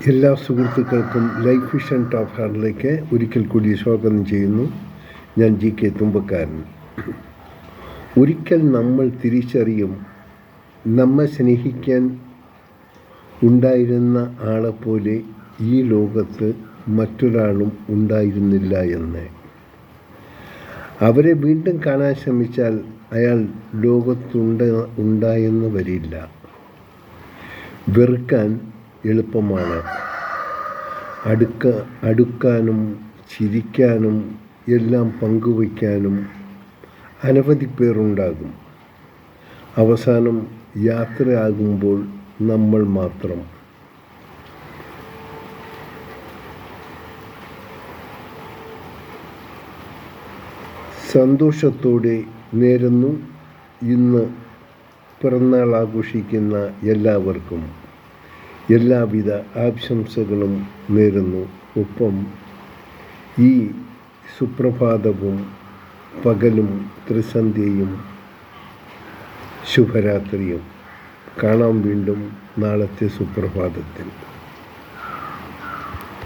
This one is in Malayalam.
എല്ലാ സുഹൃത്തുക്കൾക്കും ലൈഫ് വിഷൻ ടോപ്പ് ഹാറിലേക്ക് ഒരിക്കൽ കൂടി സ്വാഗതം ചെയ്യുന്നു. ഞാൻ GK തുമ്പക്കാരൻ. ഒരിക്കൽ നമ്മൾ തിരിച്ചറിയും, നമ്മെ സ്നേഹിക്കാൻ ഉണ്ടായിരുന്ന ആളെപ്പോലെ ഈ ലോകത്ത് മറ്റൊരാളും ഉണ്ടായിരുന്നില്ല എന്ന്. അവരെ വീണ്ടും കാണാൻ ശ്രമിച്ചാൽ അയാൾ ഉണ്ടായെന്ന് വരില്ല. വെറുക്കാൻ എളുപ്പമാണ്. അടുക്കാനും ചിരിക്കാനും എല്ലാം പങ്കുവയ്ക്കാനും അനവധി പേരുണ്ടാകും. അവസാനം യാത്രയാകുമ്പോൾ നമ്മൾ മാത്രം. സന്തോഷത്തോടെ നേരുന്നു ഇന്ന് പിറന്നാൾ ആഘോഷിക്കുന്ന എല്ലാവർക്കും എല്ലാവിധ ആശംസകളും നേരുന്നു. ഒപ്പം ഈ സുപ്രഭാതവും പകലും ത്രിസന്ധ്യയും ശുഭരാത്രിയും. കാണാം വീണ്ടും നാളത്തെ സുപ്രഭാതത്തിൽ.